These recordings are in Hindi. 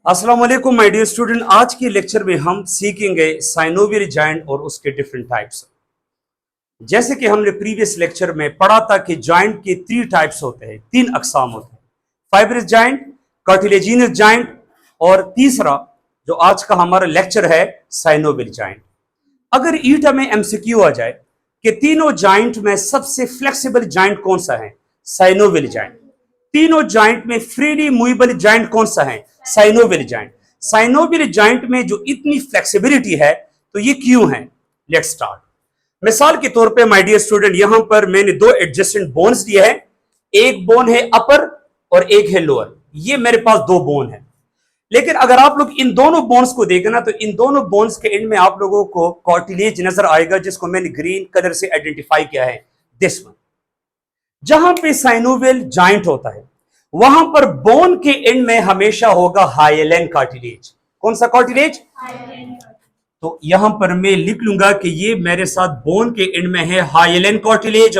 अस्सलाम वालेकुम माय डियर स्टूडेंट। आज के लेक्चर में हम सीखेंगे साइनोवियल जॉइंट और उसके डिफरेंट टाइप्स। जैसे कि हमने प्रीवियस लेक्चर में पढ़ा था कि जॉइंट के 3 टाइप्स होते हैं, 3 अकसाम होते हैं, फाइब्रस जॉइंट, कार्टिलेजिनस जॉइंट और तीसरा जो आज का हमारा लेक्चर है साइनोवियल जॉइंट। अगर ईटा में एमसीक्यू आ जाए कि तीनों जॉइंट में सबसे फ्लेक्सिबल जॉइंट कौन सा है, साइनोवियल जॉइंट। तीनों जॉइंट में फ्रीली मूवेबल जॉइंट कौन सा है, साइनोवियल जॉइंट। साइनोवियल जॉइंट में जो इतनी फ्लेक्सिबिलिटी है तो ये क्यों है, लेट्स स्टार्ट। मिसाल के तौर पे माय डियर स्टूडेंट, यहां पर मैंने 2 एडजेसेंट बोन्स दिए हैं। एक बोन है अपर और एक है लोअर। ये मेरे पास 2 बोन है। लेकिन अगर आप लोग इन दोनों बोन्स को देखें ना तो इन दोनों बोन्स के एंड में आप लोगों को कार्टिलेज नजर आएगा, जिसको मैंने ग्रीन कलर से आइडेंटिफाई किया है, दिस वन। जहां पे साइनोवियल जॉइंट होता है वहां पर बोन के एंड में हमेशा होगा हाइलेन कार्टिलेज। कौन सा कार्टिलेज? तो यहां पर मैं लिख लूंगा कि ये मेरे साथ बोन के एंड में है हाइलेन कार्टिलेज,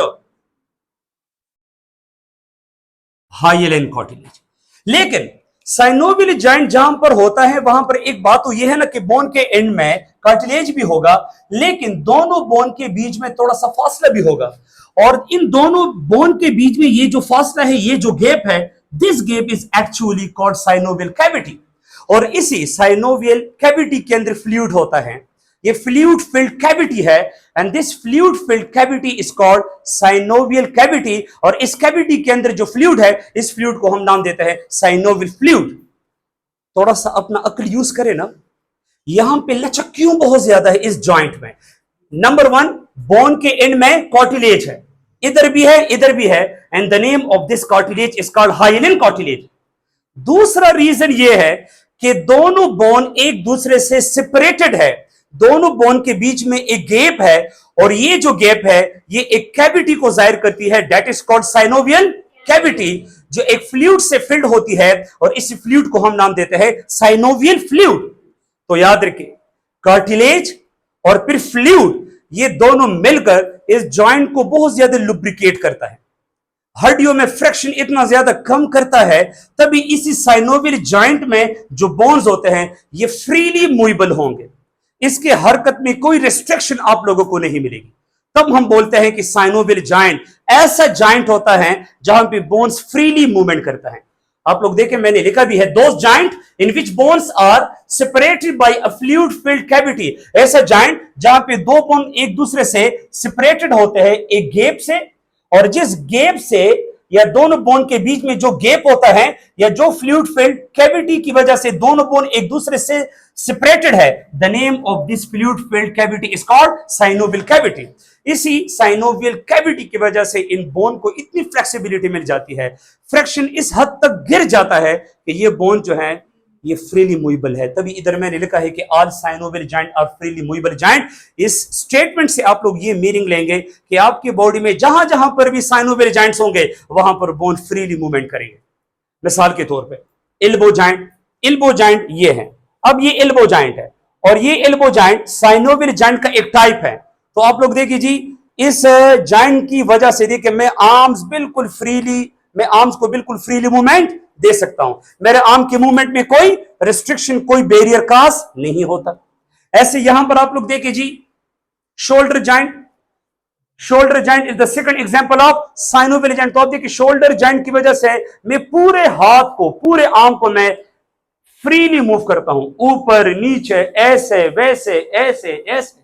हाइलेन कार्टिलेज। लेकिन साइनोवियल जॉइंट जहां पर होता है वहां पर एक बात तो यह है ना कि बोन के एंड में कार्टिलेज भी होगा, लेकिन दोनों बोन के बीच में थोड़ा सा फासला भी होगा। और इन दोनों बोन के बीच में ये जो फासला है, ये जो गैप है, this gap is actually called synovial cavity. और इसी साइनोवियल कैविटी के अंदर फ्लूइड होता है, ये फ्लूइड फिल्ड कैविटी है, and this fluid filled cavity is called synovial cavity. और इस कैविटी के अंदर जो फ्लूइड है, इस फ्लूइड को हम नाम देते हैं साइनोवियल फ्लूइड। थोड़ा सा अपना अक्ल यूज करें ना, यहां पे लचक क्यों बहुत ज्यादा है इस जॉइंट में। नंबर 1, बोन के एंड में कार्टिलेज है, इधर भी है इधर भी है, and the name of this cartilage is called hyaline cartilage. दूसरा रीजन यह है कि दोनों बोन एक दूसरे से सेपरेटेड है, दोनों बोन के बीच में एक गैप है, और ये जो गैप है ये एक कैविटी को जाहिर करती है, that is called synovial cavity, जो एक फ्लूइड से फिल्ड होती है, और इस फ्लूइड को हम नाम देते हैं साइनोवियल फ्लूइड। तो याद रखिए, कार्टिलेज और फिर फ्लूइड, ये दोनों मिलकर इस जॉइंट को बहुत ज्यादा लुब्रिकेट करता है, हड्डियों में फ्रैक्शन इतना ज्यादा कम करता है। तभी इसी साइनोवियल जॉइंट में जो बोन्स होते हैं ये फ्रीली मूवेबल होंगे, इसके हरकत में कोई रिस्ट्रिक्शन आप लोगों को नहीं मिलेगी। तब हम बोलते हैं कि साइनोवियल जॉइंट ऐसा जॉइंट होता है जहां पे बोन्स फ्रीली मूवमेंट करता है। आप लोग देखें, मैंने लिखा भी है, those joint in which bones are separated by a fluid filled cavity. ऐसा जॉइंट जहां पे दो बोन एक दूसरे से सेपरेटेड होते हैं एक गैप से, और जिस गैप से या दोनों बोन के बीच में जो गैप होता है या जो फ्लूइड फिल्ड कैविटी की वजह से दोनों बोन एक दूसरे से सेपरेटेड है, the name of this fluid filled cavity is called synovial cavity. इसी साइनोवियल कैविटी की वजह से इन बोन को इतनी फ्लेक्सिबिलिटी मिल जाती है, फ्रैक्शन इस हद तक गिर जाता है कि ये बोन जो है ये फ्रीली मूवेबल है। तभी इधर मैंने लिखा है कि all synovial joint are freely movable joint. इस स्टेटमेंट से आप लोग ये मीनिंग लेंगे कि आपकी बॉडी में जहां जहां पर भी साइनोवियल जॉइंट्स होंगे वहां पर बोन फ्रीली मूवमेंट करेंगे। मिसाल के तौर पे एल्बो जॉइंट, एल्बो जॉइंट ये है, अब ये एल्बो जॉइंट है, और ये एल्बो जॉइंट साइनोवियल जॉइंट का एक टाइप है। तो आप लोग देखिए जी, इस जॉइंट की वजह से देखिए मैं आर्म्स बिल्कुल फ्रीली, मैं आर्म्स को बिल्कुल फ्रीली मूवमेंट दे सकता हूं, मेरे आर्म के मूवमेंट में कोई रिस्ट्रिक्शन, कोई बैरियर काज नहीं होता। ऐसे यहां पर आप लोग देखिए जी, shoulder joint, shoulder joint is the second example of synovial joint. तो आप देखिए, शोल्डर जॉइंट की वजह से मैं पूरे हाथ को, पूरे आर्म को मैं फ्रीली मूव करता हूं, ऊपर नीचे, ऐसे वैसे, ऐसे ऐसे।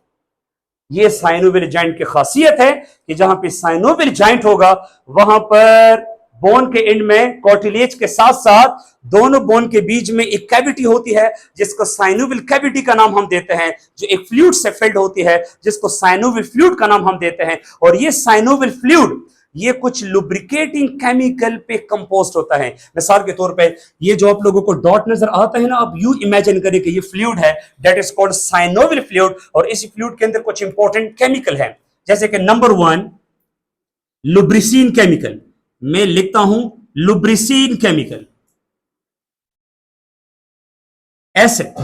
ये साइनोवियल जॉइंट की खासियत है कि जहां पे साइनोवियल जॉइंट होगा वहां पर बोन के एंड में कार्टिलेज के साथ साथ दोनों बोन के बीच में एक कैविटी होती है जिसको साइनोवियल कैविटी का नाम हम देते हैं, जो एक फ्लूइड से फिल्ड होती है जिसको साइनोवियल फ्लूइड का नाम हम देते हैं। और ये साइनोवियल फ्लूइड ये कुछ लुब्रिकेटिंग केमिकल पे कंपोस्ट होता है। मिसाल के तौर पे ये जो आप लोगों को डॉट नजर आता है ना, आप यू इमेजिन करें कि ये फ्लूइड है, that is called synovial fluid. और इस फ्लूइड के अंदर कुछ इंपॉर्टेंट केमिकल है, जैसे कि नंबर 1 लुब्रिसिन केमिकल, मैं लिखता हूं lubricin chemical, acid.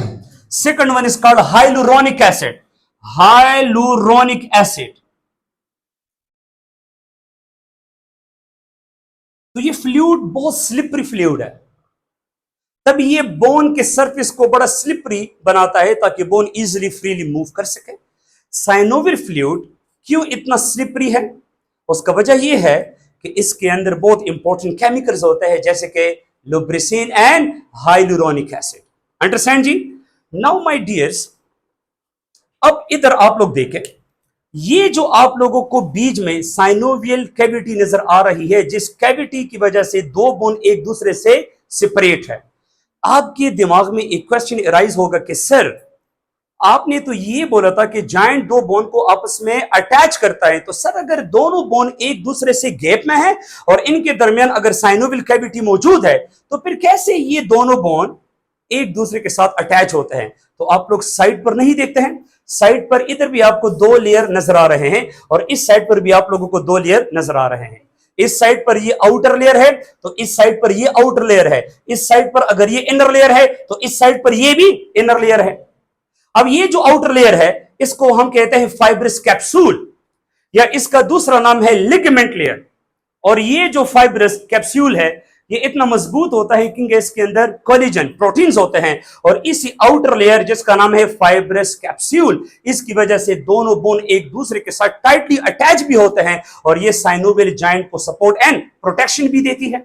Second one is called hyaluronic acid, hyaluronic acid. तो ये फ्लूइड बहुत स्लिपरी फ्लूइड है, तब ये बोन के सरफेस को बड़ा स्लिपरी बनाता है ताकि बोन इजीली फ्रीली मूव कर सके। साइनोवियल फ्लूइड क्यों इतना स्लिपरी है? उसका वजह यह है कि इसके अंदर बहुत इंपॉर्टेंट केमिकल्स होते हैं, जैसे कि lubricin and hyaluronic acid. Understand जी? नाउ माय डियर्स, अब इधर आप लोग देखें, ये जो आप लोगों को बीच में साइनोवियल कैविटी नजर आ रही है, जिस कैविटी की वजह से दो बोन एक दूसरे से सेपरेट है, आपके दिमाग में एक क्वेश्चन अराइज होगा कि सर, आपने तो ये बोला था कि जॉइंट दो बोन को आपस में अटैच करता है, तो सर अगर दोनों बोन एक दूसरे से गैप में है और इनके दरमियान अगर साइनोवियल कैविटी मौजूद है, तो फिर कैसे ये दोनों बोन एक दूसरे के साथ अटैच होते हैं? तो आप लोग साइड पर नहीं देखते हैं, साइड पर इधर भी आपको दो लेयर नजर आ रहे हैं और इस साइड पर भी आप लोगों को दो लेयर नजर आ रहे हैं। इस साइड पर ये आउटर लेयर है तो इस साइड पर ये आउटर लेयर है, इस साइड पर अगर ये इनर लेयर है तो इस साइड पर ये भी इनर लेयर है। अब ये जो आउटर लेयर है इसको हम कहते हैं फाइब्रस कैप्सूल, या इसका दूसरा नाम है लिगामेंट लेयर। और ये जो फाइब्रस कैप्सूल है ये इतना मजबूत होता है क्योंकि इसके अंदर कोलेजन प्रोटीन्स होते हैं, और इसी आउटर लेयर जिसका नाम है फाइब्रस कैप्सूल, इसकी वजह से दोनों बोन एक दूसरे के साथ टाइटली अटैच भी होते हैं और ये साइनोवियल जॉइंट को सपोर्ट एंड प्रोटेक्शन भी देती है।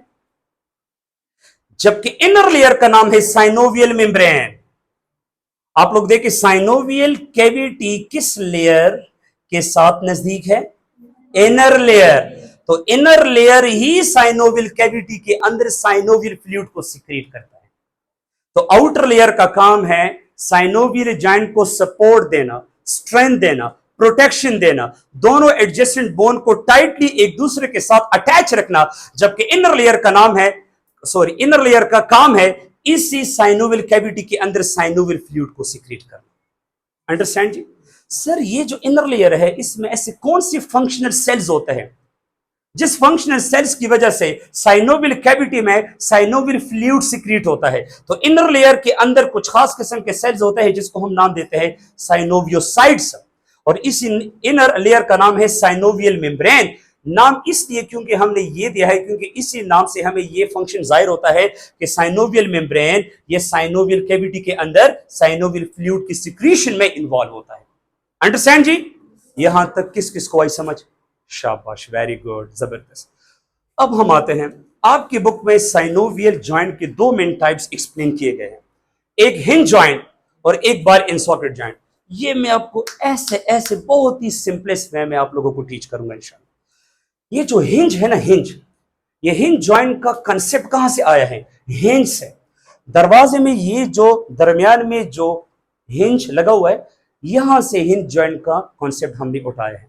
जबकि इनर लेयर का नाम है साइनोवियल मेम्ब्रेन। आप लोग देखिए, साइनोवियल कैविटी किस लेयर के साथ नजदीक है? Inner layer. तो इनर लेयर ही साइनोवियल कैविटी के अंदर साइनोवियल फ्लूइड को सिक्रीट करता है। तो आउटर लेयर का काम है साइनोवियल जॉइंट को सपोर्ट देना, स्ट्रेंथ देना, प्रोटेक्शन देना, दोनों एडजेसेंट बोन को टाइटली एक दूसरे के साथ अटैच रखना। जबकि इनर लेयर का काम है इसी साइनोवियल कैविटी के अंदर साइनोवियल फ्लूइड को सिक्रीट करना। अंडरस्टैंड जी? सर ये जो इनर लेयर है इसमें ऐसे कौन सी फंक्शनल सेल्स होते हैं जिस फंक्शनल सेल्स की वजह से साइनोवियल कैविटी में साइनोवियल फ्लूइड सिक्रीट होता है? तो इनर लेयर के अंदर कुछ खास किस्म के सेल्स होते हैं जिसको हम नाम देते हैं साइनोवियोसाइट्स, और इस इनर लेयर का नाम है साइनोवियल मेम्ब्रेन। नाम इसलिए क्योंकि हमने ये दिया है क्योंकि इसी नाम से हमें ये फंक्शन जाहिर होता है कि साइनोवियल मेम्ब्रेन ये साइनोवियल कैविटी के अंदर साइनोवियल फ्लूइड की सिक्रीशन में इन्वॉल्व होता है। अंडरस्टैंड जी? यहां तक किस किस को आई समझ? शाबाश, वेरी गुड, जबरदस्त। अब हम आते हैं, आपकी बुक में साइनोवियल जॉइंट के दो मेन टाइप्स एक्सप्लेन किए गए हैं, एक हिंज जॉइंट और एक बार इन सॉकेट जॉइंट। ये मैं आपको ऐसे ऐसे बहुत ही सिंपलेस्ट वे में आप लोगों को टीच करूंगा इंशाल्लाह। ये जो हिंज है ना, ये हिंज जॉइंट का कंसेप्ट कहां से आया है? हिंज से। दरवाजे में ये जो दरमियान में जो हिंज लगा हुआ है, यहां से हिंज जॉइंट का कॉन्सेप्ट हमने उठाया है,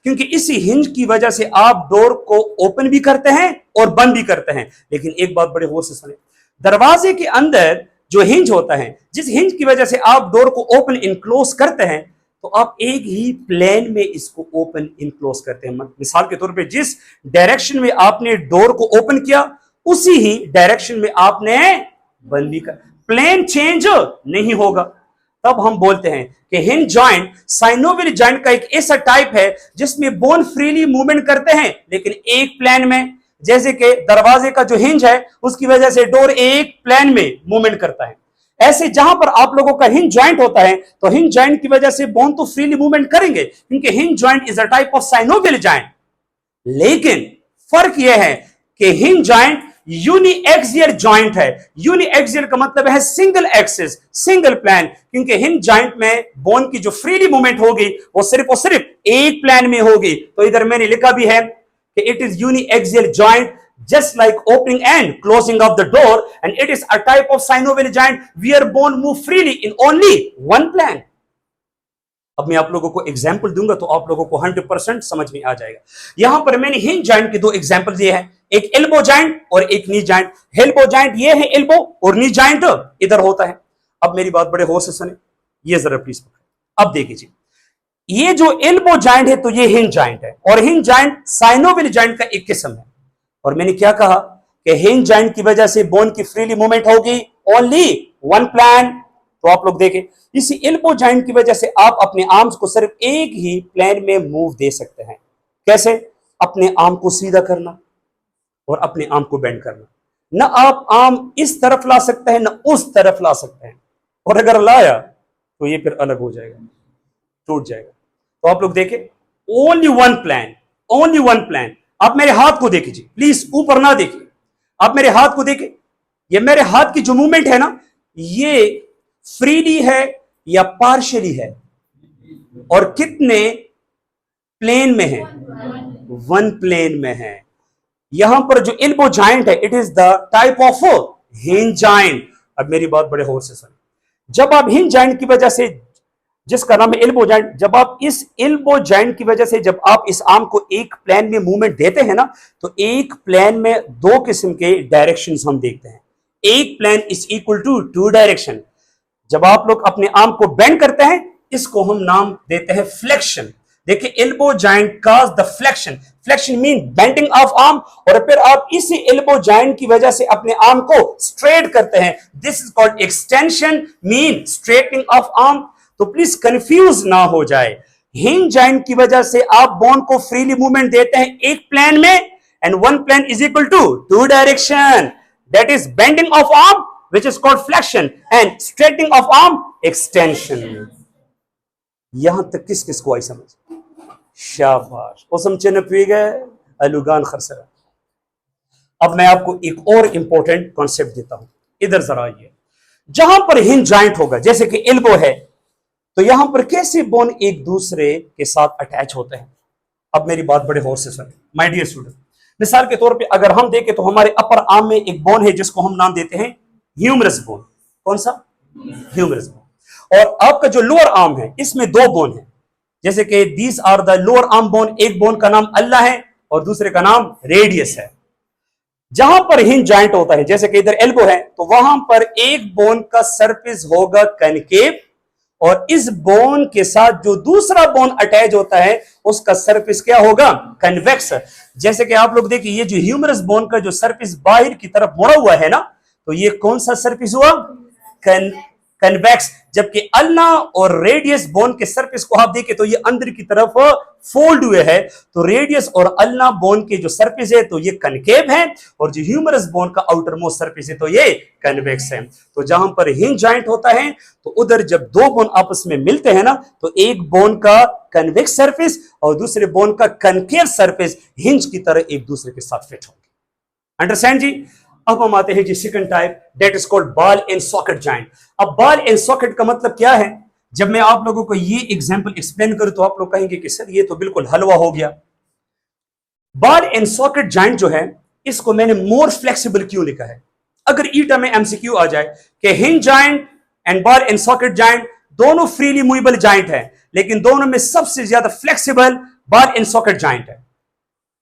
क्योंकि इसी हिंज की वजह से आप डोर को ओपन भी करते हैं और बंद भी करते हैं। लेकिन एक बात बड़े गौर से सुने, दरवाजे के अंदर जो हिंज होता है, जिस हिंज की वजह से आप डोर को ओपन इनक्लोज करते हैं, तो आप एक ही प्लेन में इसको ओपन इनक्लोज करते हैं। मिसाल के तौर पे जिस डायरेक्शन में आपने डोर को ओपन किया उसी ही डायरेक्शन में आपने बंद भी कर, प्लेन चेंज नहीं होगा। तब हम बोलते हैं कि हिंज जॉइंट साइनोवियल जॉइंट का एक ऐसा टाइप है जिसमें बोन फ्रीली मूवमेंट करते हैं लेकिन एक प्लेन में। जैसे कि दरवाजे का जो हिंज है उसकी वजह से डोर एक प्लेन में मूवमेंट करता है, ऐसे जहां पर आप लोगों का हिंज जॉइंट होता है तो हिंज जॉइंट की वजह से बोन तो फ्रीली मूवमेंट करेंगे क्योंकि hinge joint is a type of synovial joint. लेकिन फर्क यह है कि हिंज जॉइंट यूनिएक्सियल जॉइंट है। यूनिएक्सियल का मतलब है सिंगल एक्सिस, सिंगल प्लेन, क्योंकि हिंज जॉइंट में बोन की जो फ्रीली मूवमेंट होगी वो सिर्फ और सिर्फ एक प्लेन में होगी। तो इधर मैंने लिखा भी है कि it is uniaxial joint just like opening and closing of the door, and it is a type of synovial joint where bone move freely in only one plane. अब मैं आप लोगों को एग्जाम्पल दूंगा तो आप लोगों को 100% समझ में आ जाएगा। यहां पर मैंने हिंज जॉइंट के दो एग्जाम्पल दिए हैं, एक एल्बो जॉइंट और एक नी जॉइंट। एल्बो जॉइंट ये है एल्बो और नी जॉइंट इधर होता है। अब मेरी बात बड़े होश से सुने, ये जरा प्लीज पकड़े। अब देखिए, ये जो एल्बो जॉइंट है तो ये हिंज जॉइंट है, और हिंज जॉइंट साइनोवियल जॉइंट का एक किस्म है। और मैंने क्या कहा कि हिंज जॉइंट की वजह से बोन की फ्रीली मूवमेंट होगी ओनली वन प्लेन। तो आप लोग देखें, इसी एल्बो जॉइंट की वजह से आप अपने आर्म्स को सिर्फ एक ही प्लेन में मूव दे सकते हैं। कैसे? अपने आर्म को सीधा करना और अपने आर्म को बेंड करना। ना आप आम इस तरफ ला सकते हैं ना उस तरफ ला सकते हैं, और अगर लाया तो ये फिर अलग हो जाएगा, टूट जाएगा। तो आप लोग देखें, only one plan, only one plan. आप मेरे हाथ को देखिए प्लीज, ऊपर ना देखिए, आप मेरे हाथ को देखिए। ये मेरे हाथ की जो मूवमेंट है ना, ये फ्रीली है या पार्शियली है, और कितने प्लेन में है? वन प्लेन में है। यहां पर जो एल्बो जॉइंट है, it is the type of hinge joint. अब मेरी बात बड़े होश से सुनिए, जब आप हिंज जॉइंट की वजह से, जिसका नाम है एल्बो जॉइंट, जब आप इस एल्बो जॉइंट की वजह से जब आप इस आर्म को एक प्लेन में मूवमेंट देते हैं ना, तो एक प्लेन में दो किस्म के डायरेक्शंस हम देखते हैं। एक plane is equal to two direction. जब आप लोग अपने आर्म को बेंड करते हैं, इसको हम नाम देते हैं फ्लेक्शन। देखिए, elbow joint cause the flexion. Flexion mean bending of arm, और फिर आप इसी एल्बो जॉइंट की वजह से अपने आर्म को स्ट्रेट करते हैं। This is called extension, mean straightening of arm. तो प्लीज कंफ्यूज ना हो जाए। हिंज जॉइंट की वजह से आप बोन को फ्रीली मूवमेंट देते हैं एक प्लेन में, and one plane is equal to two direction, that is bending of arm which is called flexion and straightening of arm extension। यहां तक किस किस को आई समझ? शाबाश, उसम चिन्ह गए अलुगान खरसरा। अब मैं आपको एक और इंपॉर्टेंट कॉन्सेप्ट देता हूं, इधर जरा आइए। जहां पर हिंज जॉइंट होगा, जैसे कि एल्बो है, तो यहां पर कैसे बोन एक दूसरे के साथ अटैच होते हैं? अब मेरी बात बड़े गौर से सुनिए माय डियर स्टूडेंट। मिसाल के तौर पे अगर हम देखें तो हमारे अपर आर्म में एक बोन है जिसको हम नाम देते हैं ह्यूमरस बोन। कौन सा? Humerus bone. और आपका जो लोअर आर्म है, इसमें दो बोन है, जैसे कि these are the lower arm bone. एक बोन का नाम अल्लाह है और दूसरे का नाम रेडियस है। जहां पर हिंज जॉइंट होता है, जैसे कि इधर एल्बो है, तो वहां पर एक बोन का सरफेस होगा कनकेव, और इस बोन के साथ जो दूसरा बोन अटैच होता है उसका सरफेस क्या होगा? कन्वेक्स। जैसे कि आप लोग देखिए, ये जो ह्यूमरस बोन का जो सरफेस बाहर की तरफ मुड़ा हुआ है ना, तो ये कौन सा सरफेस हुआ? कन्वेक्स। जबकि अल्ना और रेडियस बोन के सरफेस को आप देखें तो ये अंदर की तरफ फोल्ड हुए है। तो रेडियस और अल्ना बोन के जो सरफेस है तो ये कनकेव है, और जो ह्यूमरस बोन का आउटर मोस्ट सरफेस है तो ये कन्वेक्स है। तो जहां पर हिंज जॉइंट होता है, तो उधर जब दो बोन आपस में मिलते हैं ना, तो एक बोन का कन्वेक्स सरफेस और दूसरे बोन का कनकेव सरफेस हिंज की तरह एक दूसरे के साथ फिट होंगे। अंडरस्टैंड जी? अब हम आते हैं जी second type, that is called ball and socket joint. अब बॉल एंड सॉकेट का मतलब क्या है? जब मैं आप लोगों को ये एग्जांपल एक्सप्लेन करूं तो आप लोग कहेंगे कि सर ये तो बिल्कुल हलवा हो गया। बॉल एंड सॉकेट जॉइंट जो है, इसको मैंने मोर फ्लेक्सिबल क्यों लिखा है? अगर ईटा में एमसीक्यू आ जाए कि hinge joint and ball and socket joint दोनों फ्रीली मूवेबल जॉइंट है, लेकिन दोनों में सबसे ज्यादा flexible ball and socket joint है।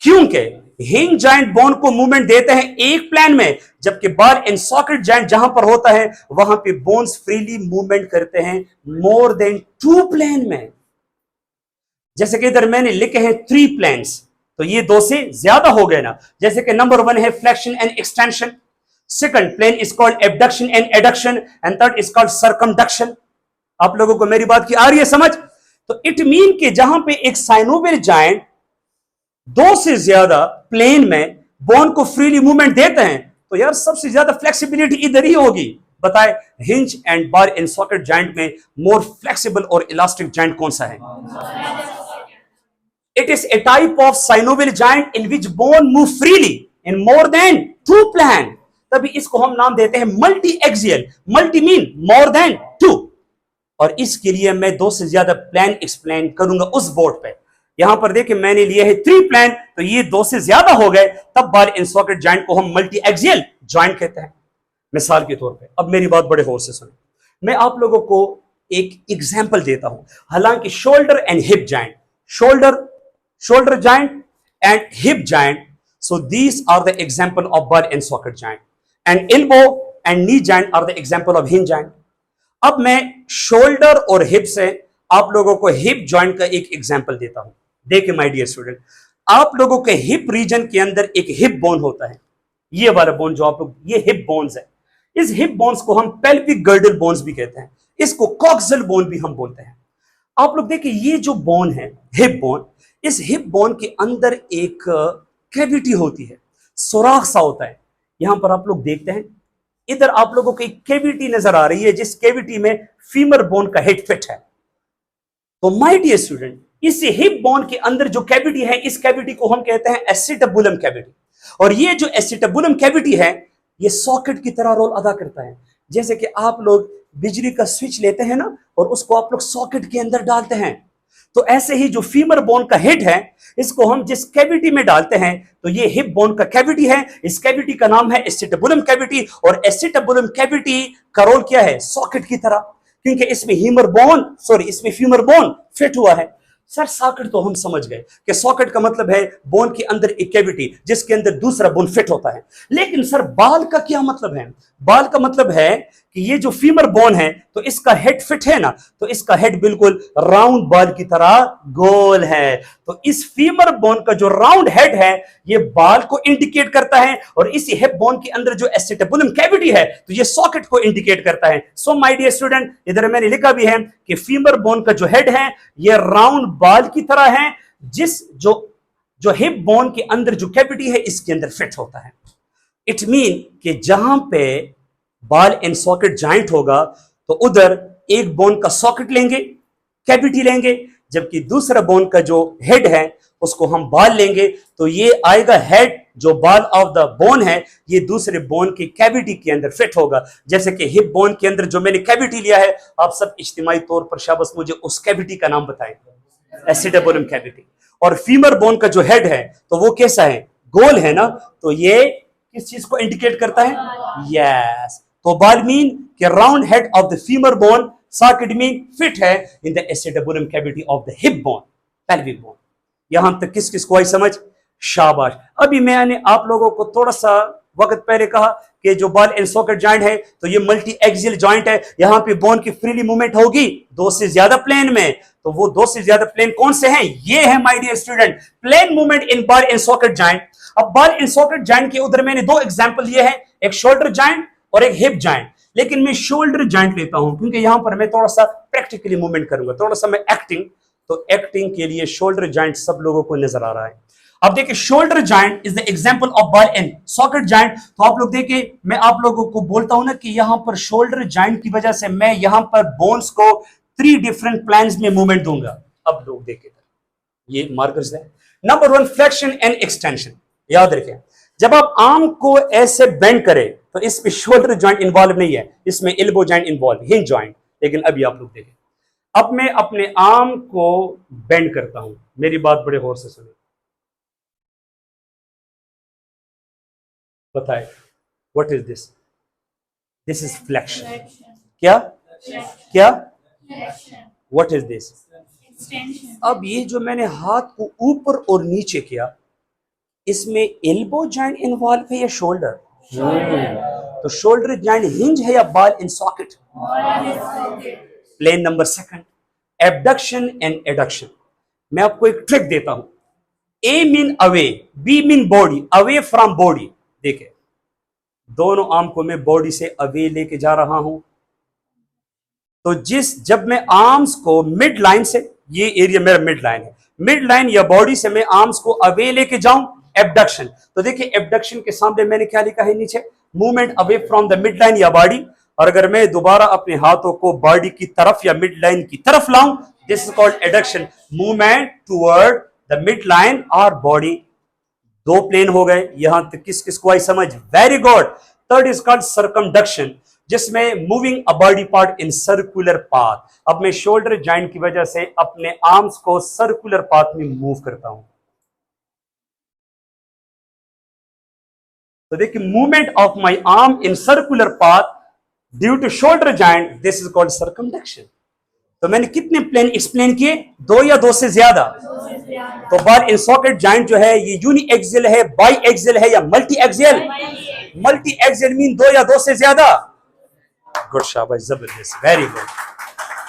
क्योंकि हिंज जॉइंट बोन को मूवमेंट देते हैं एक प्लेन में, जबकि बॉल एंड सॉकेट जॉइंट जहां पर होता है वहां पे बोन्स फ्रीली मूवमेंट करते हैं मोर देन टू प्लेन में। जैसे कि इधर मैंने लिखे हैं 3 प्लेन्स, तो ये 2 से ज्यादा हो गए ना। जैसे कि नंबर 1 है flexion and extension, second plane is called abduction and adduction, and third is called circumduction. आप लोगों को मेरी बात की आ रही है समझ? तो इट मीन कि जहां पे एक साइनोवियल जॉइंट 2 से ज्यादा प्लेन में बोन को फ्रीली मूवमेंट देते हैं, तो यार सबसे ज्यादा फ्लेक्सिबिलिटी इधर ही होगी। बताए, hinge and ball and socket joint में मोर फ्लेक्सिबल और इलास्टिक जॉइंट कौन सा है? It is a type of synovial joint in which bone move freely in more than 2 plane, तभी इसको हम नाम देते हैं multi axial. Multi mean more than 2, और इसके लिए मैं 2 से ज्यादा प्लेन एक्सप्लेन करूंगा उस बोर्ड पे। यहां पर देखिए मैंने लिए है 3 प्लेन, तो ये 2 से ज्यादा हो गए, तब बॉल एंड सॉकेट जॉइंट को हम मल्टी एक्सियल जॉइंट कहते हैं। मिसाल के तौर पे, अब मेरी बात बड़े गौर से सुने, मैं आप लोगों को एक एग्जांपल देता हूं। हालांकि shoulder and hip joint, shoulder joint and hip joint, so these are the example of ball and socket joint, and elbow and knee joint are the example of hinge joint. अब मैं शोल्डर और हिप से आप लोगों को हिप जॉइंट का एक एग्जांपल देता हूं। देखिए माय डियर स्टूडेंट, आप लोगों के हिप रीजन के अंदर एक हिप बोन होता है, ये वाला बोन जो आप लोग, ये हिप बोन्स है। इस हिप बोन्स को हम पेल्विक गर्डल बोन्स भी कहते हैं, इसको कॉक्सल बोन भी हम बोलते हैं। आप लोग देखिए, ये जो बोन है हिप बोन, इस हिप बोन के अंदर एक कैविटी होती है, सुराख सा होता है। यहां पर आप लोग देखते हैं, इधर आप लोगों को एक कैविटी नजर आ रही है, जिस कैविटी में फीमर बोन का हेड फिट है। तो माय डियर स्टूडेंट, इस हिप बोन के अंदर जो कैविटी है, इस कैविटी को हम कहते हैं एसिटाबुलम कैविटी। और ये जो एसिटाबुलम कैविटी है, ये सॉकेट की तरह रोल अदा करता है। जैसे कि आप लोग बिजली का स्विच लेते हैं ना, और उसको आप लोग सॉकेट के अंदर डालते हैं, तो ऐसे ही जो फीमर बोन का हेड है, इसको हम जिस कैविटी में डालते हैं, तो ये हिप बोन का कैविटी है। इस कैविटी का नाम है एसिटाबुलम कैविटी। और एसिटाबुलम कैविटी का रोल क्या है? सॉकेट की तरह, क्योंकि इसमें इसमें फीमर बोन फिट हुआ है। सर सॉकेट तो हम समझ गए कि सॉकेट का मतलब है बोन के अंदर एक कैविटी जिसके अंदर दूसरा बोन फिट होता है। लेकिन सर बाल का क्या मतलब है? बाल का मतलब है कि ये जो फीमर बोन है, तो इसका हेड फिट है ना, तो इसका हेड बिल्कुल राउंड बाल की तरह गोल है। तो इस फीमर बोन का जो राउंड हेड है, ये बाल को इंडिकेट करता है, और इसी हिप बोन के अंदर जो एसिटाबुलम कैविटी है, तो ये सॉकेट को इंडिकेट करता है। सो माय डियर स्टूडेंट, इधर मैंने लिखा भी है कि फीमर बोन का जो हेड है, ये राउंड बाल की तरह है, जो हिप बोन के अंदर जो कैविटी है, इसके अंदर फिट होता है। इट मीन कि जहां पे बाल एंड सॉकेट जॉइंट होगा, तो उधर एक बोन का सॉकेट लेंगे, कैविटी लेंगे, जबकि दूसरा बोन का जो हेड है, उसको हम बाल लेंगे। तो ये आएगा हेड, जो बाल ऑफ द बोन है, ये दूसरे बोन की कैविटी के अंदर फिट होगा। जैसे कि हिप बोन के अंदर जो मैंने कैविटी लिया है, आप सब इज्तिमाई तौर पर शाबाश मुझे उस कैविटी का नाम बताएं, एसिटाबुलम कैविटी। और फीमर बोन का जो हेड है, तो वो कैसा है? गोल है ना, तो ये किस चीज को इंडिकेट करता है? यस। तो बाल मीन के round head of the femur bone, socket mean fit है in the acetabulum cavity of the hip bone, pelvic bone. यहां तक किस किस को आई समझ? शाबाश। अभी मैंने आप लोगों को थोड़ा सा वक्त पहले कहा कि जो बाल एंड सॉकेट जॉइंट है, तो ये मल्टी एक्सियल जॉइंट है। यहां पे बोन की फ्रीली मूवमेंट होगी 2 से ज्यादा प्लेन में। तो वो 2 से ज्यादा प्लेन कौन से हैं? ये है my dear student, plane movement in ball and socket joint. अब बाल एंड सॉकेट जॉइंट के उधर मैंने 2 एग्जांपल लिए हैं, एक शोल्डर जॉइंट और एक हिप जॉइंट। लेकिन मैं शोल्डर जॉइंट लेता हूं, क्योंकि यहां पर मैं थोड़ा सा प्रैक्टिकली मूवमेंट करूंगा, थोड़ा सा मैं एक्टिंग। तो एक्टिंग के लिए शोल्डर जॉइंट सब लोगों को नजर आ रहा है। अब देखिए, shoulder joint is the example of बाल एंड सॉकेट जॉइंट। तो आप लोग देखिए, मैं आप लोगों को बोलता हूं ना कि यहां पर शोल्डर जॉइंट की वजह से मैं यहां पर बोन्स को 3 डिफरेंट प्लेन्स में मूवमेंट दूंगा। अब लोग देखिए, ये मार्कर्स है। Number 1, flexion and extension. याद रखें, जब आप आर्म को ऐसे बेंड करें, तो इसमें शोल्डर जॉइंट इन्वॉल्व नहीं है, इसमें elbow joint involve, hinge joint. लेकिन अभी आप लोग देखें, अब मैं अपने आर्म को बेंड करता हूं, मेरी बात बड़े गौर से सुनिए, बताए what is this? This is flexion. क्या क्या? What is this? अब ये जो मैंने हाथ को ऊपर और नीचे किया, इसमें एल्बो जॉइंट इन्वॉल्व है या शोल्डर? तो शोल्डर जॉइंट हिंज है या ball in socket? Plane number 2, abduction and adduction. मैं आपको एक ट्रिक देता हूं। A mean away, B mean body, away from body. देखिए, दोनों आर्म को मैं बॉडी से अवे लेके जा रहा हूं। तो जब मैं आर्म्स को मिड लाइन से, ये एरिया मेरा मिड लाइन है, मिड लाइन या बॉडी से मैं आर्म्स को अवे लेके जाऊं, एबडक्शन। तो देखिए, एबडक्शन के सामने मैंने क्या लिखा है नीचे? Movement away from the mid line या बॉडी। और अगर मैं दोबारा अपने हाथों को बॉडी की तरफ या मिड लाइन की तरफ लाऊं, this is called adduction, movement toward the mid line और बॉडी। 2 प्लेन हो गए। यहां तक किस किस को आई समझ? Very good. Third is called circumduction, जिसमें moving a body part in circular path. अब मैं शोल्डर जॉइंट की वजह से अपने आर्म्स को सर्कुलर पाथ में मूव करता हूं। तो देखिए, movement of my arm in circular path due to shoulder joint, this is called circumduction. तो मैंने कितने प्लेन एक्सप्लेन किए? 2 या 2 से ज्यादा? तो बॉल इन सॉकेट जॉइंट जो है, ये यूनि एक्सियल है, बाई एक्सियल है या multi axial? Multi axial mean 2 या 2 से ज्यादा। गुड, शाबाश, जबरदस्त, वेरी गुड।